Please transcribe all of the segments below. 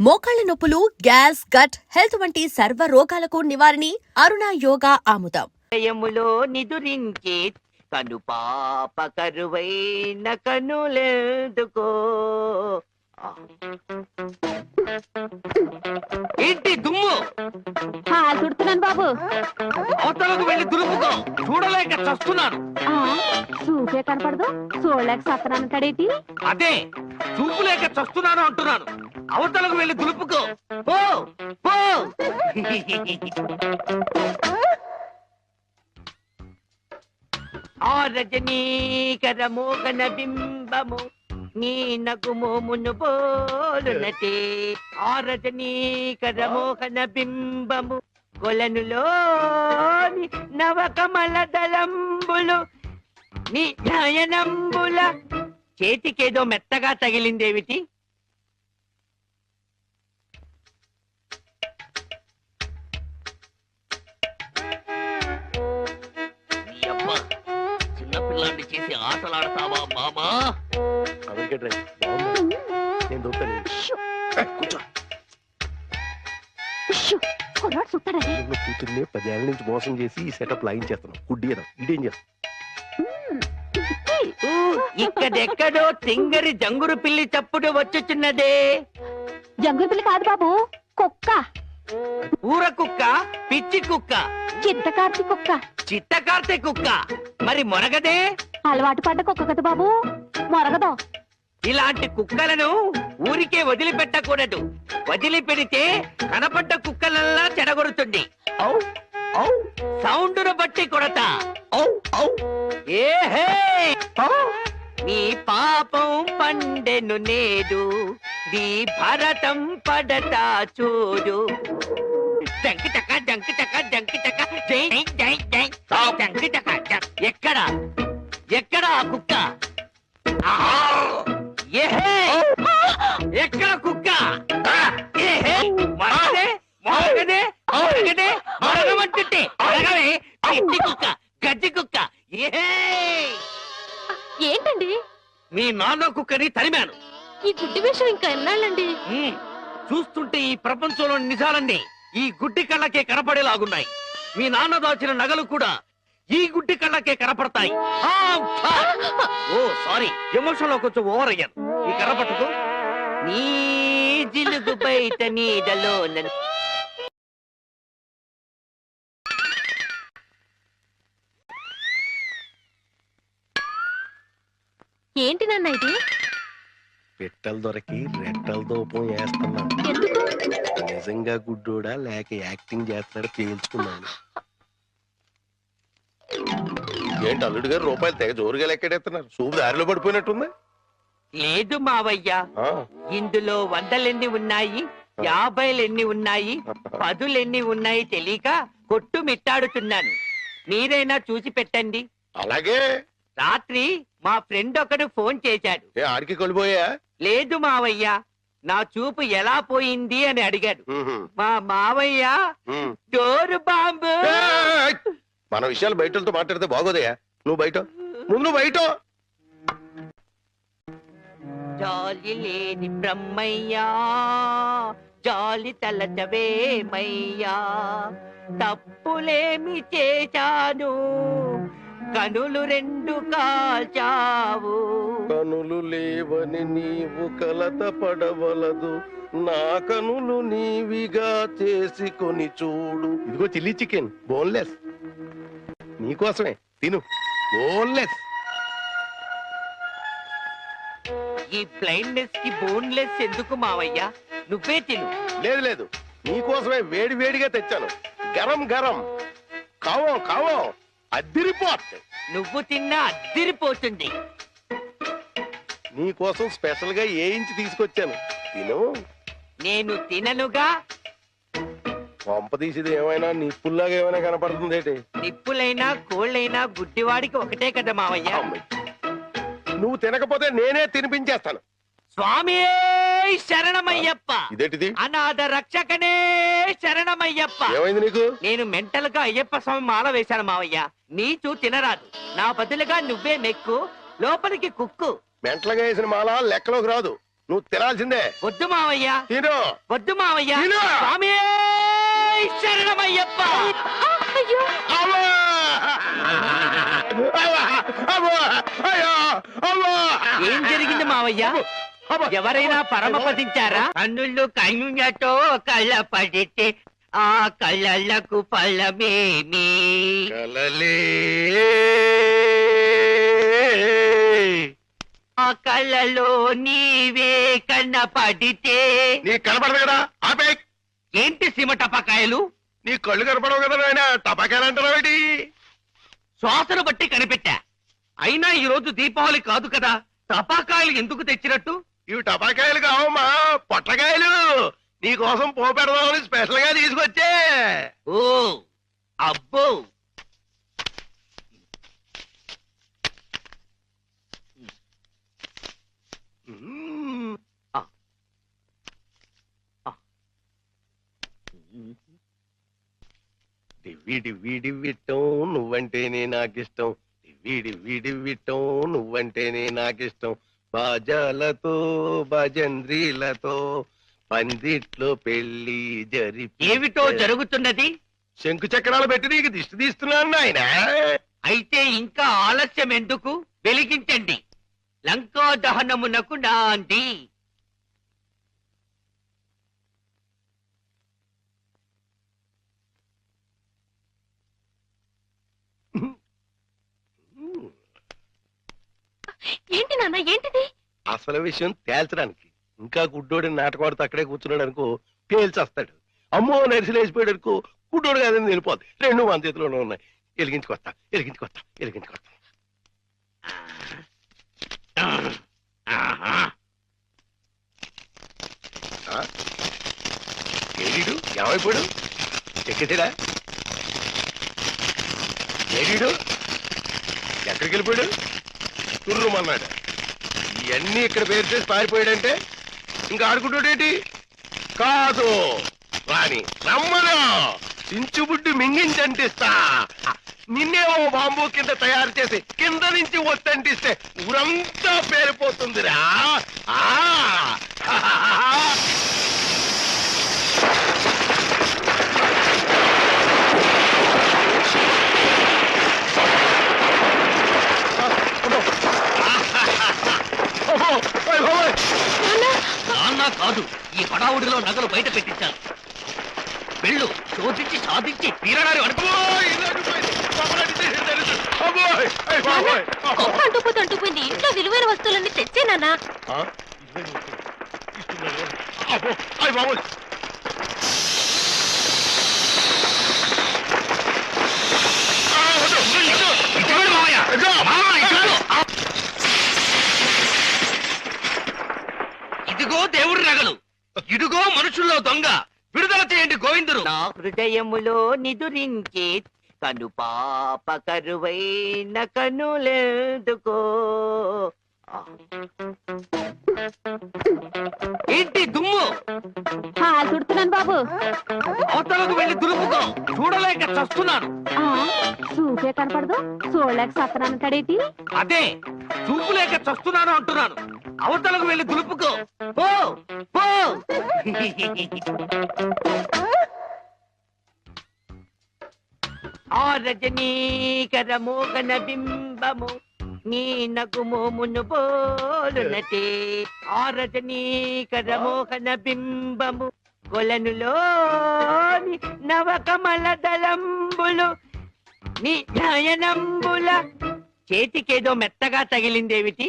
మోకాళ్ల నొప్పులు, gas, gut health వంటి సర్వ రోగాలకు నివారణి అరుణ యోగా ఆముదం. యములో నిదురించే కను పాప కరువైన కనులెందుకో. ఏంటి దుమ్ము? చుడుతున్నాను బాబు. అవతలకు వెళ్ళి దులుపుకో, చూడలేక చస్తున్నాను. చూపే కనపడదు, చూడలేక సత్తనాను కడేటి. అదే చూపులేక చస్తున్నాను అంటున్నాను. అవతలకు వెళ్ళి దులుపుకో, పో పో. ఆ రజనీకర మోగన బింబము నీ నగుమోమును పోలునటే. ఆ రజనీకర మోహన బింబము కొలనులోని నవకమల దళంబులు నీ నయనంబుల. చేతికేదో మెత్తగా తగిలిందేమిటి? చిన్నపిల్లాన్ని చేసి ఆటలాడతావా మామా? కూతుర్ని 10 ఏళ్ల నుంచి మోసం చేసి ఈ సెటప్ లాగించేస్తున్నాం. గుడ్డి ఇదేం చేస్తాం? ఇక్కడెక్కడో తింగరి జంగురు పిల్లి చప్పుడు వచ్చుచున్నదే. జంగురు పిల్లి కాదు బాబు, కుక్క. ఊర కుక్క, పిచ్చి కుక్క, చిత్తకార్తి కుక్క. చిత్తకార్తె కుక్క. మరి మొరగదే? అలవాటు పడ్డ కుక్క కదా బాబు, మొరగదు. ఇలాంటి కుక్కలను ఊరికే వదిలిపెట్టకూడదు. వదిలిపెడితే కనపడ్డ కుక్కలల్లా చెడగొడుతుంది. సౌండును బట్టి కొడతా. ఏహే, నీ పాపం పండెను నేడు, నీ భరతం పడతా చూడు. జంకిటక జంకిటక జంకిటక జై జై జై జంకిటక. ఎక్కడ ఎక్కడ ఆ కుక్క? ఏహే, ఎక్కడ కుక్క? ఏహే, మరగదే మరగదే మరగదే మరగమంటుంటే మరగవే. పిచ్చి కుక్క, గజ్జి కుక్క. ఏహే, ఏంటండి? మీ నాన్న కుక్కని తరిమాను. ఈ గుడ్డి విషయం ఇంకా ఎన్నాళ్ళండి? చూస్తుంటే ఈ ప్రపంచంలో నిజాలన్నీ ఈ గుడ్డి కళ్ళకే కనపడేలాగున్నాయి. మీ నాన్న దాచిన నగలు కూడా ఈ గుడ్డి కళ్ళకే కనపడతాయి. ఓ సారీ, ఎమోషన్ లో కొంచెం ఓవర్ అయ్యాను. ఈ కనపడదు. నీ జిలుగు బయట నీడలో ఏంటి నాన్న ఇది? పెట్టలు దొరికి రెట్టల దూపం వేస్తున్నా. ఎందుకు? నిజంగా గుడ్డోడా లేక యాక్టింగ్ చేస్తాడో తేల్చుకున్నాను. ఏంటి అల్లుడు గారు రూపాయలు తెగ జోరుగా లెక్కెడేస్తున్నారు? సూపు దారిలో పడిపోయినట్టుంది. లేదు మావయ్య, ఇందులో 100 ఉన్నాయి, 50 ఉన్నాయి, 10 ఉన్నాయి తెలియక కొట్టు మిట్టాడుతున్నాను. మీరైనా చూసి పెట్టండి. అలాగే. రాత్రి మా ఫ్రెండ్ ఒకడు ఫోన్ చేశాడు. ఆడికి కొలిపోయా? లేదు మావయ్య, నా చూపు ఎలా పోయింది అని అడిగాడు. మా మావయ్య డోరు బాంబు. మన విషయాలు బయటతో మాట్లాడితే బాగోదయ్యా. నువ్వు బయట, ముందు బయట. జాలి లేని బ్రహ్మయ్యా, జాలి తలచవేమయ్యా, తప్పులేమి చేశాను, కనులు 2 కాల్చావు. కనులు లేవని నీవు కలత పడవలదు, నా కనులు నీవిగా చేసుకొని చూడు. ఇదిగో చిల్లీ చికెన్, బోన్లెస్ నీకోసమే, తిను. బోన్లెస్. ఈ బ్లైండ్నెస్ కి బోన్లెస్ ఎందుకు మావయ్య? నువ్వే తిను. లేదు లేదు, నీకోసమే వేడి వేడిగా తెచ్చాను. గరం గరం, కావో కావో, అద్దిరిపోతుంది. నువ్వు తిన్నా అద్దిరిపోతుంది. నీకోసం స్పెషల్ గా వేయించి తీసుకొచ్చాను, తిను. నేను తిననుగా. పంప తీసేది ఏమైనా నిప్పుల్లాగా ఏమైనా కనపడుతుంది? నిప్పులైనా కోళ్ళైనా గుడ్డివాడికి ఒకటే కదా మావయ్య. నువ్వు తినకపోతే నేనే తినిపించేస్తాను. స్వామి శరణమయ్యప్ప. ఇదేంటిది? అనాథ రక్షకనే శరణమయ్యప్ప. ఏమైంది నీకు? నేను మెంటల్ గా అయ్యప్ప స్వామి మాల వేశాను మావయ్య. నీచు తినరాదు, నా బదులుగా నువ్వే మెక్కు, లోపలికి కుక్కు. మెంటలుగా వేసిన మాల లెక్కలోకి రాదు. నువ్వు తినాల్సిందే. వద్దు మావయ్య, తిను. వద్దు మావయ్య. తిను. స్వామి శరణమయ్యప్ప. అయ్యో అమ్మా! అమ్మా! అమ్మా! అయ్యో! అమ్మా! ఏం జరిగింది మావయ్య? అమ్మా! ఎవరైనా పరమపదించారా? కన్నుళ్ళు కన్నులతో కళ్ళ పడితే ఆ కళ్ళకు ఫలమేమి? కలలే ఆ కళ్ళలో నీవే కన్నపడితే. నీ కనపడదు కదా, ఆపే. ఏంటి సీమ టపాకాయలు? నీ కళ్ళు కనపడవు కదా నాయన, టపాకాయలు అంటారు. శ్వాసను బట్టి కనిపెట్టా. అయినా ఈ రోజు దీపావళి కాదు కదా, టపాకాయలు ఎందుకు తెచ్చినట్టు? ఇవి టపాకాయలు కావమ్మా, పొట్లకాయలు. నీ కోసం పోపెడదామని స్పెషల్ గా తీసుకొచ్చే. ఓ అబ్బో, మ్మ్. డివ్విటం నువ్వంటేనే నాకిష్టం, డివ్విటం నువ్వంటేనే నాకిష్టం. బాజాలతో భజంద్రీలతో పందిట్లో పెళ్లి ఏమిటో జరుగుతున్నది? శంకు చక్రాలు పెట్టి నీకు దిష్టి తీస్తున్నాను నాయన. అయితే ఇంకా ఆలస్యం ఎందుకు? వెలిగించండి. లంకా దహనమునకు నాంది. ఏంటి నాన్న ఏంటిది? అసలు విషయం తేల్చడానికి ఇంకా గుడ్డోడి నాటకవాడితో అక్కడే కూర్చున్నాడు అనుకో, పేల్చేస్తాడు. అమ్మో నరిసిలేసిపోయాడు అనుకో, గుడ్డోడు కాదని వెళ్ళిపోద్ది. రెండు మన చేతిలోనే ఉన్నాయి. వెలిగించుకొస్తా. ఏడీడు ఏమైపోయాడు? ఎక్కేసాడా? ఏడీడు ఎక్కడికి వెళ్ళిపోయాడు? తుర్రుమన్నాడు. ఇవన్నీ ఇక్కడ పేరు చేసి పారిపోయాడంటే ఇంకా ఆడుకుంటాడేంటి? కాదు రాని రమ్మను, చించుబుడ్డి మింగించంటిస్తా. నిన్నేమో బాంబు కింద తయారు చేసి కింద నుంచి ఒత్తంటిస్తే ఊరంతా పేరిపోతుందిరా. నాన్న కాదు, ఈ హడావుడిలో నగలు బయట పెట్టించాను. వెళ్ళు, శోధించి సాధించి తీరడారు అనుకో. అంటుపోయింది. ఇంట్లో విలువైన వస్తువులన్నీ తెచ్చేనా? ఇదిగో దేవుడి నగలు, ఇదిగో మనుషుల్లో దొంగ. విడుదల చేయండి గోవిందుడు. నా హృదయములో నిదురించే కను పాప కరువైన కనులెందుకో. ఏంటి దుమ్ము? చుడుతున్నాను బాబు. అవతలకు వెళ్ళి దులుపుకో, చూడలేక చస్తున్నాను. చూపే కనపడదు, చూడలేక సత్తనాన్ని తడేటి. అదే చూపులేక చస్తున్నాను అంటున్నాను. అవతలకు వెళ్ళి దులుపుకో, పో పో. ఆ రజనీకర మోగన బింబము నీ నగుమోమును పోలునటే. ఆ రజనీకర మోహన బింబము కొలనులోని నవకమల దళంబులు నీ నయనంబుల. చేతికేదో మెత్తగా తగిలిందేమిటి?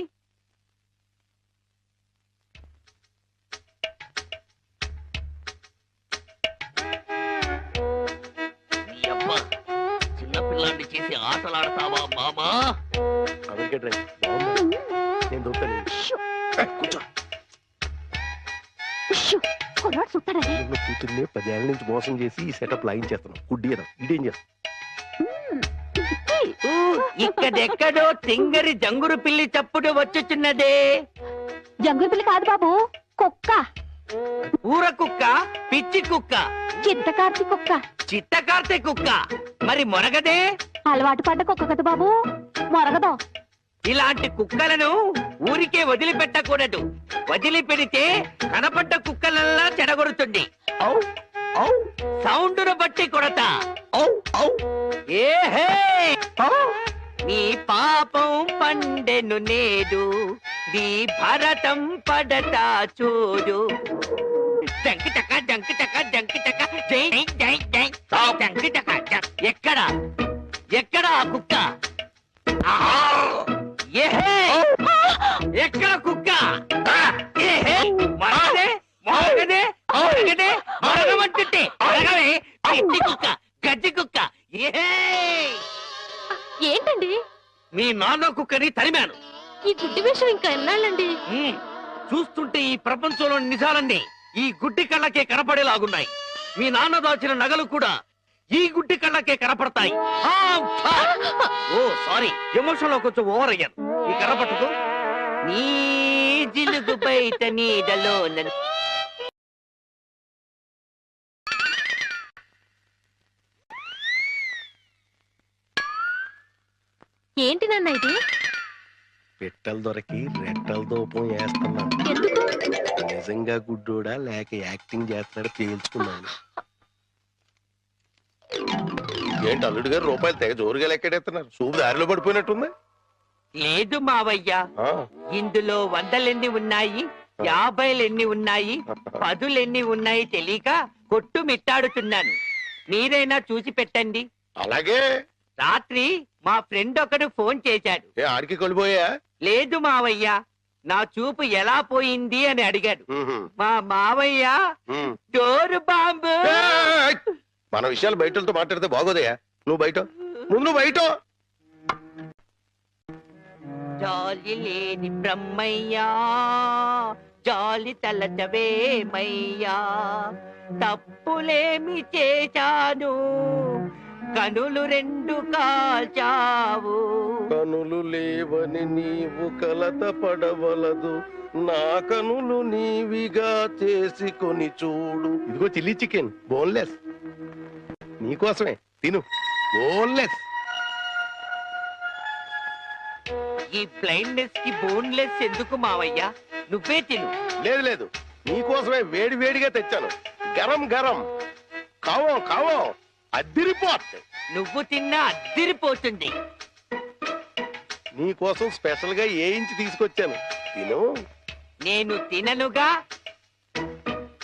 చిన్నపిల్లాన్ని చేసి ఆటలాడతావా మామా? నేను దొరుకుతాను. కూర్చో. కూతుర్ని 10 ఏళ్ల నుంచి మోసం చేసి ఈ సెటప్ లాగించేస్తున్నాం. గుడ్డి ఇదేం చేస్తాం? ఇక్కడెక్కడో తింగరి జంగురు పిల్లి చప్పుడు వచ్చుచున్నదే. జంగుల పిల్లి కాదు బాబు, కుక్క. ఊర కుక్క, పిచ్చి కుక్క, చిత్తకార్తి కుక్క. చిత్తకార్తె కుక్క. మరి మొరగదే? అలవాటు పడ్డ కుక్క కదా బాబు, మొరగదు. ఇలాంటి కుక్కలను ఊరికే వదిలిపెట్టకూడదు. వదిలిపెడితే కనపడ్డ కుక్కలల్లా చెడగొడుతుంది. ఔ, ఔ, సౌండును బట్టి కొడతా. ఔ, ఔ, ఏహే ఔ. నీ పాపం పండెను నేడు, నీ భరతం పడతా చూడు. జంకిటక జంకిటక జంకిటక జై జై జై జంకిటక ఎక్కడ ఎక్కడ ఆ కుక్క? ఆహా! ఏహే ఎక్కడ కుక్క? ఏహే మరగదే మరగదే మరగదే మరగమంటుంటే మరగవే పిచ్చి కుక్క గజ్జి కుక్క. ఏహే ఏంటండి మీ నాన్న కుక్కని తరిమాను. ఈ గుడ్డి విషయం ఇంకా ఎన్నాళ్ళండి? చూస్తుంటే ఈ ప్రపంచంలో నిజాలన్నీ ఈ గుడ్డి కళ్ళకే కనపడేలాగున్నాయి. మీ నాన్న దాచిన నగలు కూడా ఈ గుడ్డి కళ్ళకే కనపడతాయి. ఓ సారీ, ఎమోషన్ లో కొంచెం ఓవర్ అయ్యాను. ఈ కనపడదు. నీ జిలుగు బయట నీడలో ఏంటి నాన్న ఇది? పిట్టలు దొరికి రెట్టల దూపం వేస్తున్నా. ఎందుకు? నిజంగా గుడ్డోడా లేక యాక్టింగ్ చేస్తున్నాడు తేల్చుకున్నాను. ఏంటి అల్లుడు గారు రూపాయలు తెగ జోరుగా లెక్కెడేస్తున్నారు? సూపు దారిలో పడిపోయినట్టుంది. లేదు మావయ్య, ఆ, ఇందులో వందలెన్ని ఉన్నాయి, 50 ఉన్నాయి, 10 ఉన్నాయి తెలియక కొట్టు మిట్టాడుతున్నాను. మీరైనా చూసి పెట్టండి. అలాగే. రాత్రి మా ఫ్రెండ్ ఒకడు ఫోన్ చేశాడు. ఏ ఆడికి కొలిపోయా? లేదు మావయ్య, నా చూపు ఎలా పోయింది అని అడిగాడు. మా మావయ్య డోరు బాంబు. మన విషయాలు బయటతో మాట్లాడితే బాగోదయ్యా. నువ్వు బయట, ముందు బయట. జాలి లేని బ్రహ్మయ్యా, జాలి తలచవేమయ్యా, తప్పులేమి చేశాను, కనులు 2 కాల్చావు. కనులు లేవని నీవు కలత పడవలదు, నా కనులు నీవిగా చేసుకొని చూడు. ఇదిగో చిల్లీ చికెన్ బోన్లెస్, నీకోసమే తిను. బోన్లెస్. ఈ బ్లైండ్నెస్ కి బోన్లెస్ ఎందుకు మావయ్య? నువ్వే తిను. లేదు లేదు, నీకోసమే వేడి వేడిగా తెచ్చాను. గరం గరం, కావో కావో, అద్దిరిపోతుంది. నువ్వు తిన్నా అద్దిరిపోతుంది. నీకోసం స్పెషల్ గా ఏ ఇంచి తీసుకొచ్చాను, తిను. నేను తిననుగా.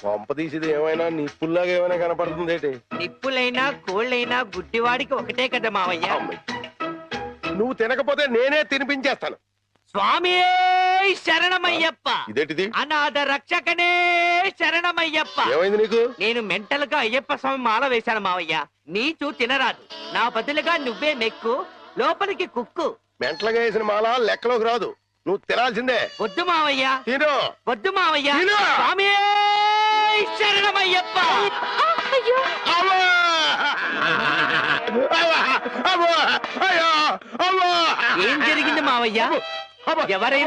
పంప తీసేది ఏమైనా నిప్పుల్లాగా ఏమైనా కనపడుతుంది. నిప్పులైనా కోళ్ళైనా గుడ్డివాడికి ఒకటే కదా మావయ్య. నువ్వు తినకపోతే నేనే తినిపించేస్తాను. స్వామి శరణమయ్యప్ప. ఇదేంటిది? అనాథ రక్షకనే శరణమయ్యప్ప. ఏమైంది నీకు? నేను మెంటల్ గా అయ్యప్ప స్వామి మాల వేశాను మావయ్య. నీచు తినరాదు, నా బదులుగా నువ్వే మెక్కు, లోపలికి కుక్కు. మెంటలుగా వేసిన మాల లెక్కలోకి రాదు, నువ్వు తినాల్సిందే. వద్దు మావయ్య, తిను. వద్దు మావయ్య. తిను. స్వామి శరణమయ్యప్ప. అయ్యో అవ్వా! అవ్వా! అవ్వా! అయ్యో! అవ్వా! ఏం జరిగింది మావయ్య? అవ్వా! ఎవరైనా